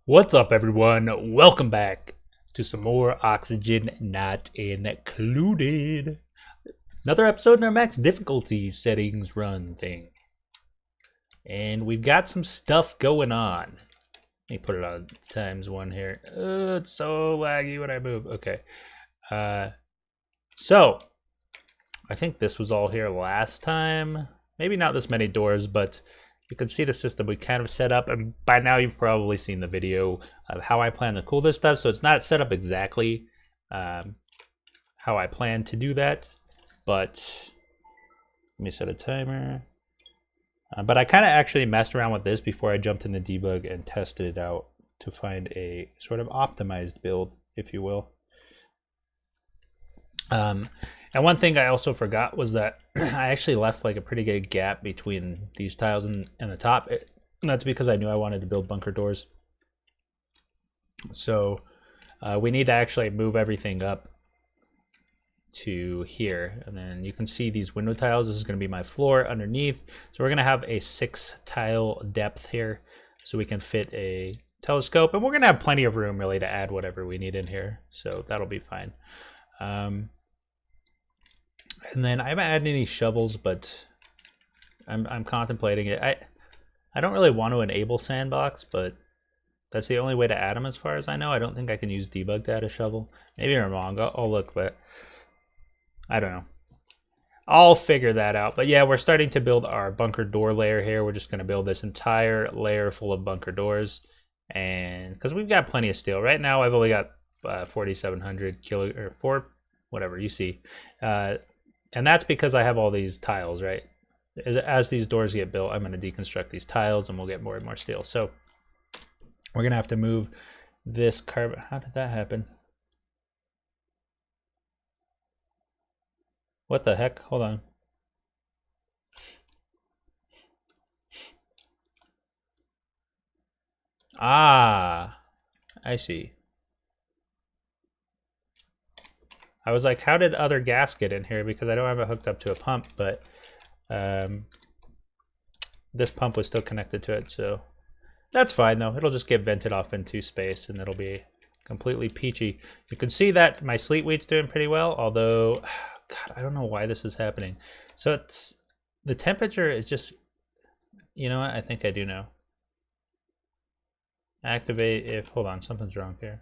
What's up, everyone? Welcome back to some more Oxygen Not Included. Another episode in our max difficulty settings run thing. And we've got some stuff going on. Let me put it on ×1 here. It's so laggy when I move. Okay. So, I think this was all here last time. Maybe not this many doors, but you can see the system we kind of set up, and by now you've probably seen the video of how I plan to cool this stuff, so it's not set up exactly how I plan to do that, but let me set a timer. But I kind of actually messed around with this before I jumped in the debug and tested it out to find a sort of optimized build, if you will. And one thing I also forgot was that I actually left like a pretty good gap between these tiles and the top. And that's because I knew I wanted to build bunker doors. So we need to actually move everything up to here. And then you can see these window tiles. This is going to be my floor underneath. So we're going to have a 6 tile depth here so we can fit a telescope. And we're going to have plenty of room really to add whatever we need in here. So that'll be fine. And then I haven't added any shovels, but I'm contemplating it. I don't really want to enable sandbox, but that's the only way to add them as far as I know. I don't think I can use debug to add a shovel. Maybe I'm wrong. I'll look, but I don't know. I'll figure that out. But yeah, we're starting to build our bunker door layer here. We're just going to build this entire layer full of bunker doors, and because we've got plenty of steel right now, I've only got 4,700 kilo or 4, whatever you see. And that's because I have all these tiles, right? As these doors get built, I'm going to deconstruct these tiles and we'll get more and more steel. So we're going to have to move this carbon. How did that happen? What the heck? Hold on. Ah, I see. I was like, how did other gas get in here? Because I don't have it hooked up to a pump, but this pump was still connected to it, so that's fine though. It'll just get vented off into space and it'll be completely peachy. You can see that my Sleet Wheat's doing pretty well, although, God, I don't know why this is happening. So it's, the temperature is just, you know what, I think I do know. Activate if, hold on, something's wrong here.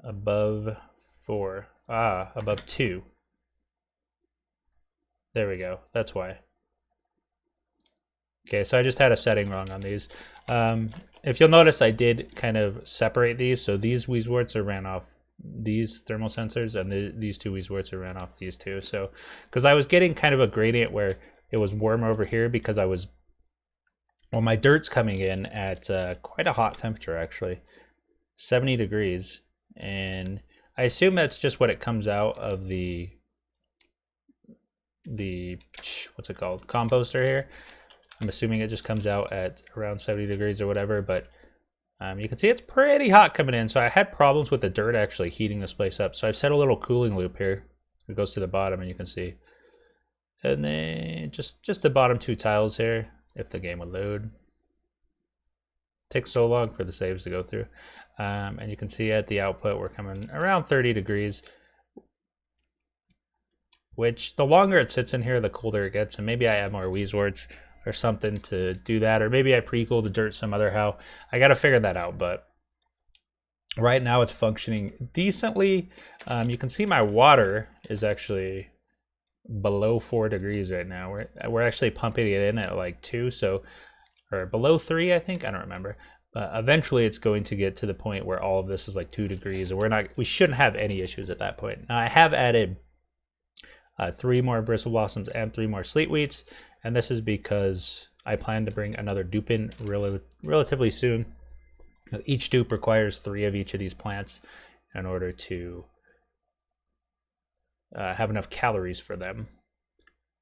Above 4. Above 2. There we go. That's why. Okay, so I just had a setting wrong on these. If you'll notice, I did kind of separate these. So these Weezwarts are ran off these thermal sensors, and these 2 Weezwarts are ran off these 2. So, because I was getting kind of a gradient where it was warmer over here because I was, well, my dirt's coming in at quite a hot temperature actually, 70 degrees. And I assume that's just what it comes out of the what's it called, composter here. I'm assuming it just comes out at around 70 degrees or whatever, but you can see it's pretty hot coming in. So I had problems with the dirt actually heating this place up. So I've set a little cooling loop here. It goes to the bottom and you can see. And then just the bottom 2 tiles here, if the game would load. Takes so long for the saves to go through. And you can see at the output we're coming around 30 degrees, which the longer it sits in here the colder it gets. And maybe I add more Weezwarts or something to do that, or maybe I pre-cool the dirt some other how. I got to figure that out, but right now it's functioning decently. You can see my water is actually below 4 degrees right now. We're actually pumping it in at like 2, so, or below 3, I think, I don't remember. Eventually it's going to get to the point where all of this is like 2 degrees, and we shouldn't have any issues at that point. Now I have added 3 more bristle blossoms and 3 more Sleet Wheats, and this is because I plan to bring another dupe in relatively soon. Each dupe requires 3 of each of these plants in order to have enough calories for them.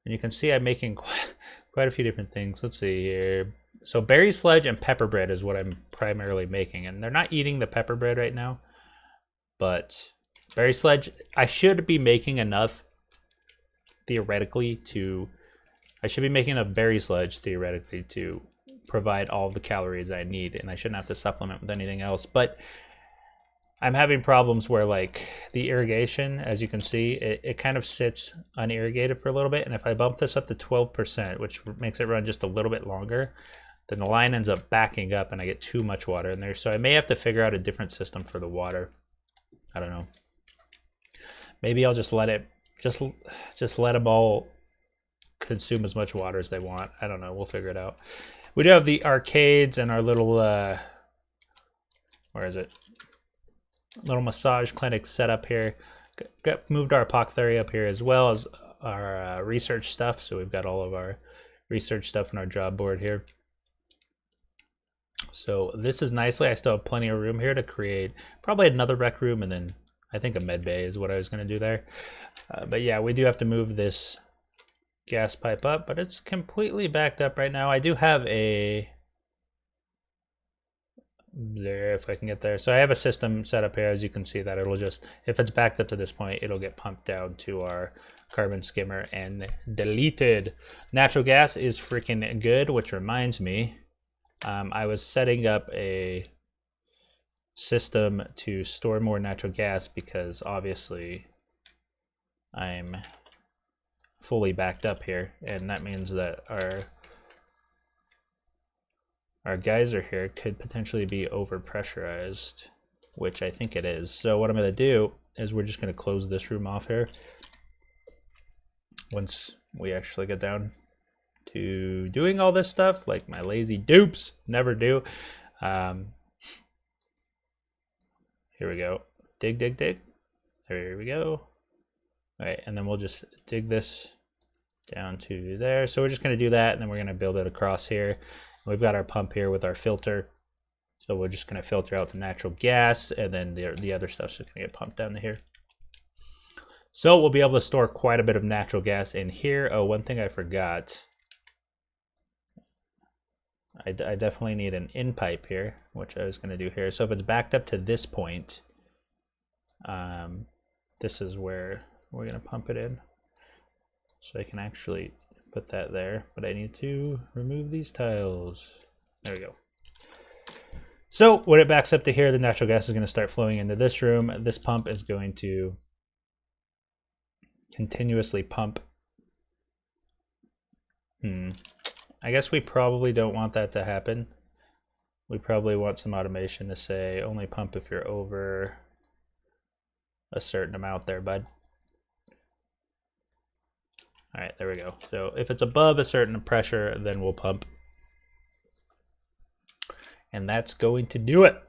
And you can see I'm making quite a few different things. Let's see here. So berry sledge and pepper bread is what I'm primarily making, and they're not eating the pepper bread right now, but berry sledge, I should be making enough theoretically to, I should be making a berry sledge theoretically to provide all the calories I need, and I shouldn't have to supplement with anything else. But I'm having problems where, like, the irrigation, as you can see, it kind of sits unirrigated for a little bit, and if I bump this up to 12%, which makes it run just a little bit longer, then the line ends up backing up and I get too much water in there. So I may have to figure out a different system for the water. I don't know. Maybe I'll just let it, just let them all consume as much water as they want. I don't know. We'll figure it out. We do have the arcades and our little, where is it? Little massage clinic set up here. Moved our apothecary up here as well as our research stuff. So we've got all of our research stuff on our job board here. So this is nicely. I still have plenty of room here to create probably another rec room, and then I think a med bay is what I was going to do there. But yeah, we do have to move this gas pipe up, but it's completely backed up right now. I do have a there, if I can get there. So I have a system set up here, as you can see, that it'll just, if it's backed up to this point, it'll get pumped down to our carbon skimmer and deleted. Natural gas is freaking good, which reminds me, I was setting up a system to store more natural gas because obviously I'm fully backed up here, and that means that our geyser here could potentially be over pressurized, which I think it is. So what I'm going to do is we're just going to close this room off here once we actually get down to doing all this stuff, like my lazy dupes never do. Here we go. Dig, dig, dig. There we go. All right, and then we'll just dig this down to there. So we're just going to do that, and then we're going to build it across here. We've got our pump here with our filter. So we're just going to filter out the natural gas, and then the other stuff's just going to get pumped down to here. So we'll be able to store quite a bit of natural gas in here. Oh, one thing I forgot. I definitely need an in pipe here, which I was going to do here. So if it's backed up to this point, this is where we're going to pump it in. So I can actually put that there, but I need to remove these tiles. There we go. So when it backs up to here, the natural gas is going to start flowing into this room. This pump is going to continuously pump. I guess we probably don't want that to happen. We probably want some automation to say only pump if you're over a certain amount there, bud. All right, there we go. So if it's above a certain pressure, then we'll pump. And that's going to do it.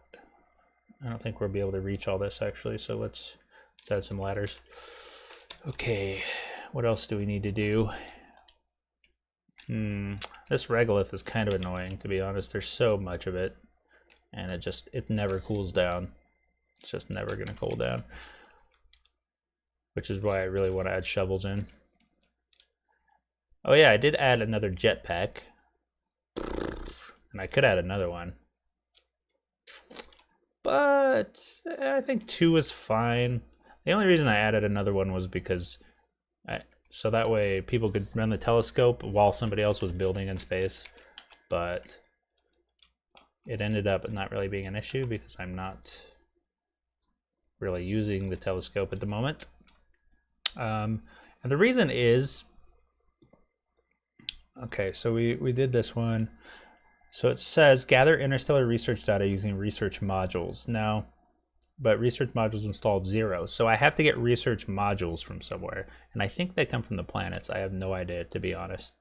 I don't think we'll be able to reach all this actually, so let's add some ladders. Okay, what else do we need to do? This regolith is kind of annoying, to be honest. There's so much of it, and it never cools down. It's just never going to cool down, which is why I really want to add shovels in. Oh yeah, I did add another jetpack, and I could add another one, but I think 2 is fine. The only reason I added another one was because so that way people could run the telescope while somebody else was building in space, but it ended up not really being an issue because I'm not really using the telescope at the moment. And the reason is, okay, so we did this one. So it says gather interstellar research data using research modules. Now, but research modules installed 0. So I have to get research modules from somewhere. And I think they come from the planets. I have no idea, to be honest.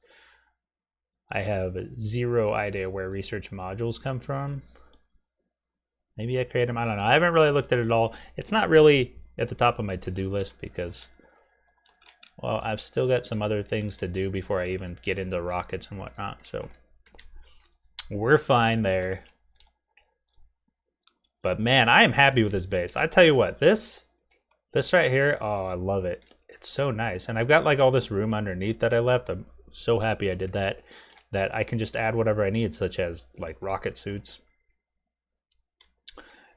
I have 0 idea where research modules come from. Maybe I create them, I don't know. I haven't really looked at it all. It's not really at the top of my to-do list because, well, I've still got some other things to do before I even get into rockets and whatnot. So we're fine there. But man, I am happy with this base. I tell you what, this right here, oh, I love it. It's so nice. And I've got like all this room underneath that I left. I'm so happy I did that I can just add whatever I need, such as like rocket suits.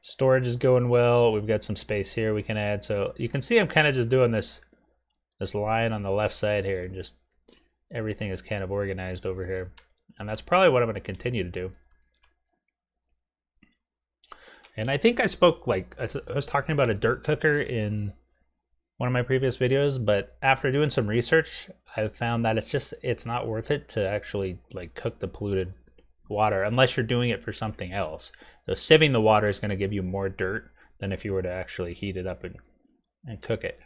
Storage is going well. We've got some space here we can add. So you can see I'm kind of just doing this line on the left side here, and just everything is kind of organized over here. And that's probably what I'm going to continue to do. And I think I spoke, like, I was talking about a dirt cooker in one of my previous videos, but after doing some research, I found that it's not worth it to actually like cook the polluted water unless you're doing it for something else. So sieving the water is going to give you more dirt than if you were to actually heat it up and cook it.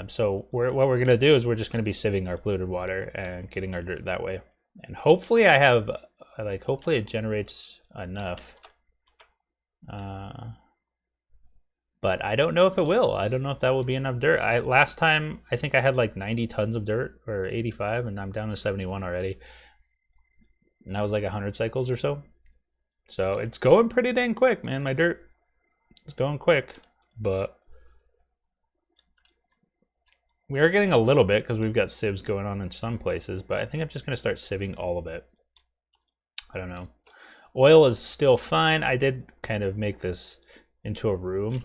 So what we're going to do is we're just going to be sieving our polluted water and getting our dirt that way. And hopefully hopefully it generates enough. But I don't know if it will. I don't know if that will be enough dirt. Last time I think I had like 90 tons of dirt or 85, and I'm down to 71 already. And that was like 100 cycles or so. So it's going pretty dang quick, man. My dirt is going quick, but we are getting a little bit because we've got sieves going on in some places. But I think I'm just going to start sieving all of it. I don't know. Oil is still fine. I did kind of make this into a room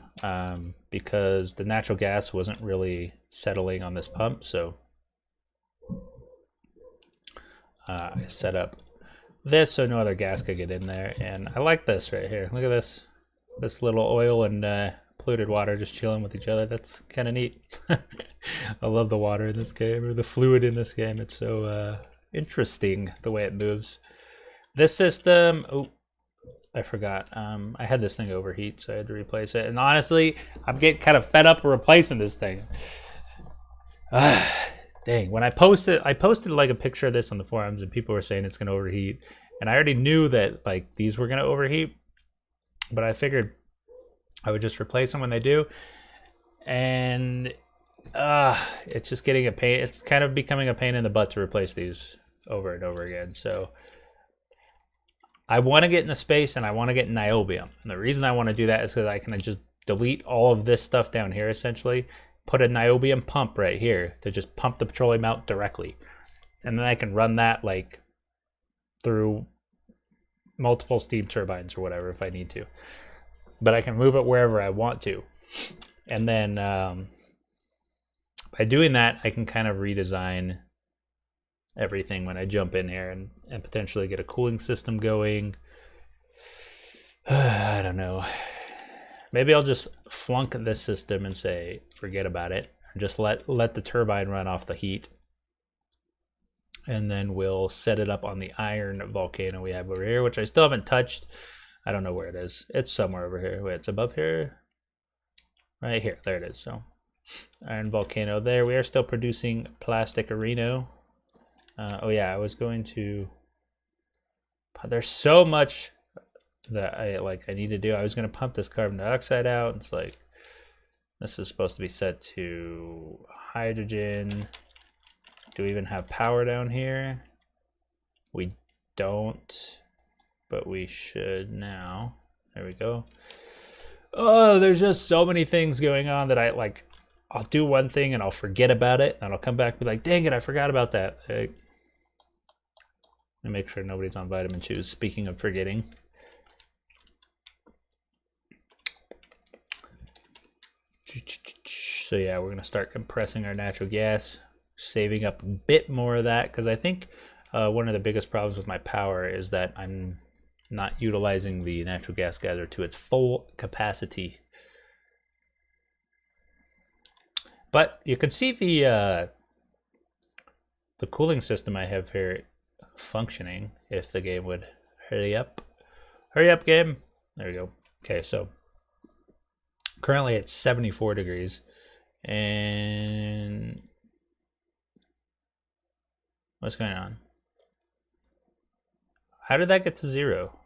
because the natural gas wasn't really settling on this pump, so I set up this so no other gas could get in there. And I like this right here. Look at this little oil and polluted water just chilling with each other. That's kind of neat. I love the water in this game, or the fluid in this game. It's so interesting the way it moves. This system, oh, I forgot. I had this thing overheat, so I had to replace it. And honestly, I'm getting kind of fed up replacing this thing. Dang, when I posted like a picture of this on the forums, and people were saying it's going to overheat. And I already knew that like these were going to overheat, but I figured I would just replace them when they do. And it's just getting a pain. It's kind of becoming a pain in the butt to replace these over and over again. So I want to get into space and I want to get niobium. And the reason I want to do that is because I can just delete all of this stuff down here essentially, put a niobium pump right here to just pump the petroleum out directly. And then I can run that like through multiple steam turbines or whatever if I need to. But I can move it wherever I want to. And then by doing that, I can kind of redesign everything when I jump in here and potentially get a cooling system going. I don't know. Maybe I'll just flunk this system and say forget about it. Just let the turbine run off the heat. And then we'll set it up on the iron volcano we have over here, which I still haven't touched. I don't know where it is. It's somewhere over here. Wait, it's above here? Right here. There it is. So iron volcano there. We are still producing plastic areno. Oh yeah, I was going to. There's so much that I need to do. I was going to pump this carbon dioxide out. It's like this is supposed to be set to hydrogen. Do we even have power down here? We don't, but we should now. There we go. Oh, there's just so many things going on that I'll do one thing and I'll forget about it, and I'll come back and be like, dang it, I forgot about that. Let me make sure nobody's on vitamin chews. Speaking of forgetting. So yeah, we're gonna start compressing our natural gas, saving up a bit more of that, because I think one of the biggest problems with my power is that I'm not utilizing the natural gas geyser to its full capacity. But you can see the cooling system I have here functioning if the game would hurry up. Hurry up, game. There we go. Okay, so currently it's 74 degrees. And what's going on? How did that get to 0?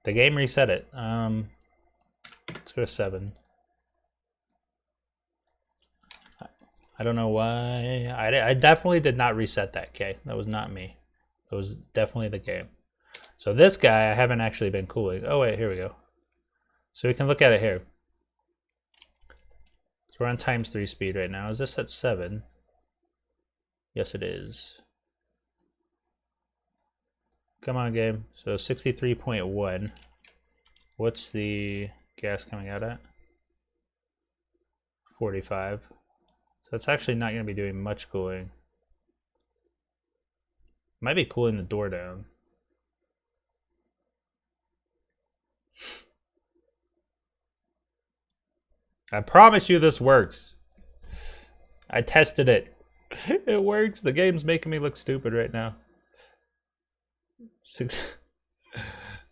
The game reset it. Let's go to 7. I don't know why. I definitely did not reset that, okay? That was not me. It was definitely the game. So this guy I haven't actually been cooling. Oh wait, here we go. So we can look at it here. So we're on ×3 speed right now. Is this at 7? Yes, it is. Come on, game. So 63.1. What's the gas coming out at? 45. So it's actually not going to be doing much cooling. Might be cooling the door down. I promise you this works. I tested it. It works. The game's making me look stupid right now.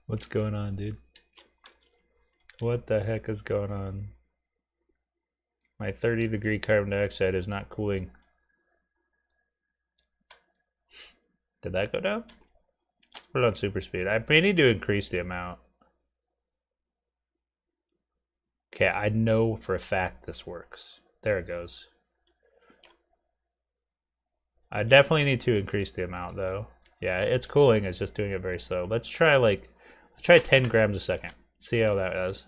What's going on, dude? What the heck is going on? My 30-degree carbon dioxide is not cooling. Did that go down? Put it on super speed. I may need to increase the amount. Okay, I know for a fact this works. There it goes. I definitely need to increase the amount though. Yeah, it's cooling, it's just doing it very slow. Let's try 10 grams a second. See how that is.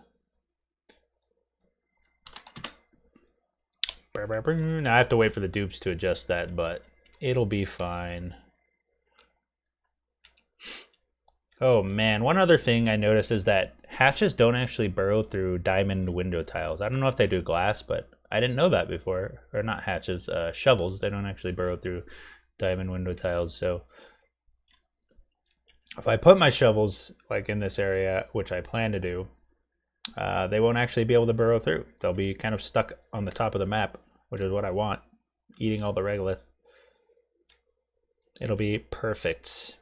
Now I have to wait for the dupes to adjust that, but it'll be fine. Oh man, one other thing I noticed is that hatches don't actually burrow through diamond window tiles. I don't know if they do glass, but I didn't know that before. Or not hatches, shovels. They don't actually burrow through diamond window tiles. So if I put my shovels like in this area, which I plan to do, they won't actually be able to burrow through. They'll be kind of stuck on the top of the map, which is what I want, eating all the regolith. It'll be perfect.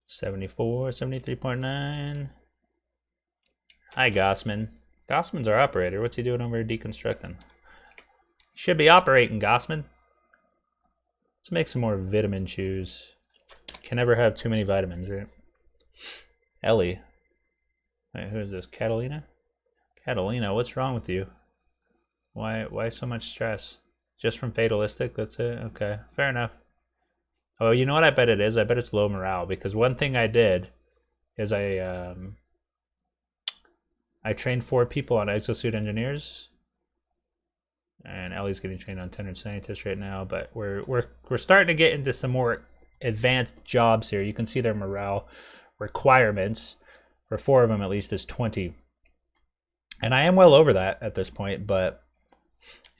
74, 73.9. Hi, Gossman. Gossman's our operator. What's he doing over deconstructing? Should be operating, Gossman. Let's make some more vitamin chews. Can never have too many vitamins, right? Ellie. Wait, who is this? Catalina? Catalina, what's wrong with you? Why so much stress? Just from fatalistic? That's it? Okay, fair enough. Oh, you know what I bet it is? I bet it's low morale, because one thing I did is I trained 4 people on exosuit engineers, and Ellie's getting trained on tenured scientists right now. But we're starting to get into some more advanced jobs here. You can see their morale requirements for 4 of them at least is 20, and I am well over that at this point. But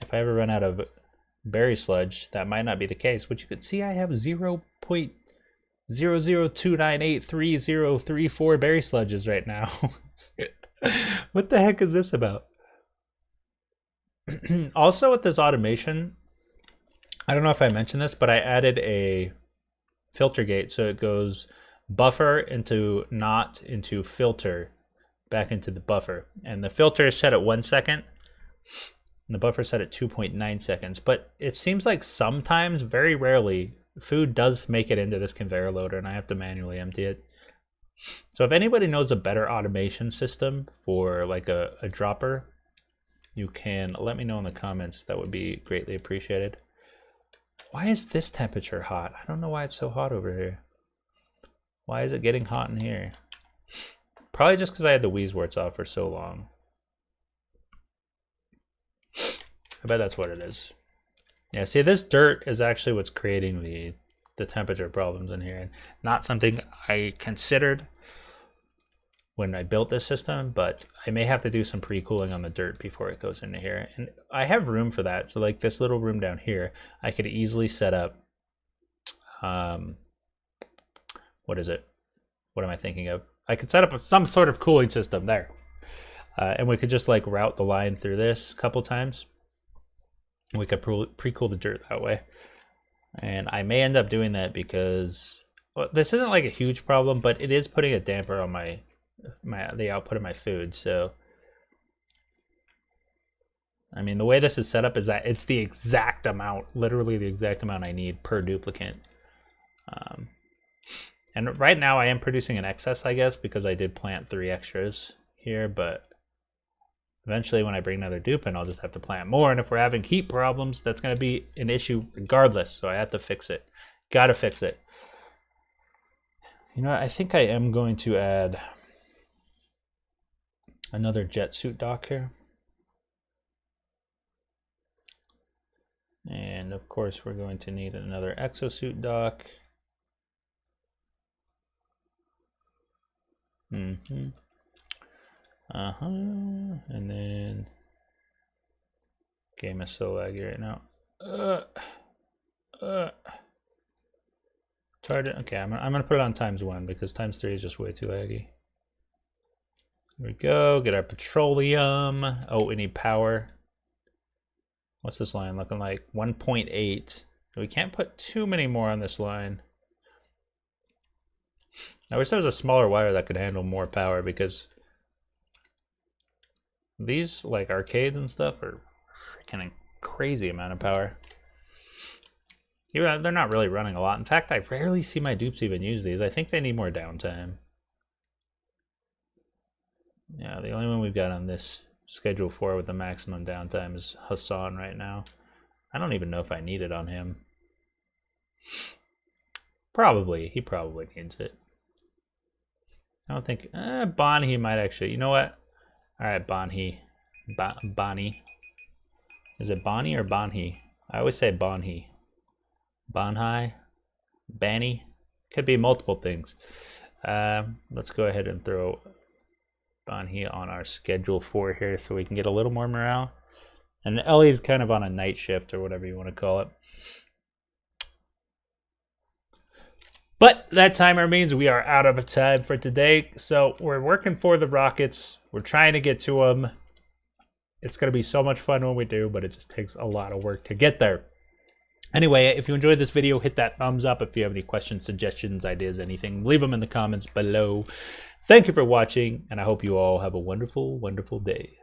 if I ever run out of berry sludge, that might not be the case, which you can see I have 0.002983034 berry sludges right now. What the heck is this about? Also with this automation, I don't know if I mentioned this, but I added a filter gate, so it goes buffer into not into filter back into the buffer, and the filter is set at 1 second and the buffer set at 2.9 seconds. But it seems like sometimes, very rarely, food does make it into this conveyor loader and I have to manually empty it. So if anybody knows a better automation system for like a dropper, you can let me know in the comments. That would be greatly appreciated. Why is this temperature hot? I don't know why it's so hot over here. Why is it getting hot in here? Probably just because I had the Wheezworts off for so long. I bet that's what it is. Yeah, see, this dirt is actually what's creating the temperature problems in here, and not something I considered when I built this system, but I may have to do some pre-cooling on the dirt before it goes into here, and I have room for that. So like this little room down here, I could easily set up what is it? What am I thinking of? I could set up some sort of cooling system there, and we could just like route the line through this a couple times. We could pre-cool the dirt that way, and I may end up doing that because, well, this isn't like a huge problem, but it is putting a damper on the output of my food. So I mean, the way this is set up is that it's the exact amount, literally the exact amount I need per duplicate. And right now I am producing an excess, I guess, because I did plant 3 extras here, but eventually when I bring another dupe in, I'll just have to plant more, and if we're having heat problems, that's going to be an issue regardless, so I have to fix it. Gotta fix it. You know what, I think I am going to add another jet suit dock here. And of course we're going to need another exosuit dock. And then game is so laggy right now. Target. Okay, I'm gonna put it on ×1 because ×3 is just way too laggy. Here we go. Get our petroleum. Oh, we need power. What's this line looking like? 1.8. We can't put too many more on this line. I wish there was a smaller wire that could handle more power, because these like arcades and stuff are freaking crazy amount of power. Even they're not really running a lot. In fact, I rarely see my dupes even use these. I think they need more downtime. Yeah, the only one we've got on this schedule 4 with the maximum downtime is Hassan right now. I don't even know if I need it on him. Probably. He probably needs it. I don't think... Bonhi might actually... You know what? Alright, Bonhi. Bonnie. Is it Bonnie or Bonhi? I always say Bonhi. Bonhi? Banny? Could be multiple things. Let's go ahead and throw Bonhi on our schedule 4 here so we can get a little more morale. And Ellie's kind of on a night shift or whatever you want to call it. But that timer means we are out of time for today. So we're working for the rockets. We're trying to get to them. It's going to be so much fun when we do, but it just takes a lot of work to get there. Anyway, if you enjoyed this video, hit that thumbs up. If you have any questions, suggestions, ideas, anything, leave them in the comments below. Thank you for watching, and I hope you all have a wonderful, wonderful day.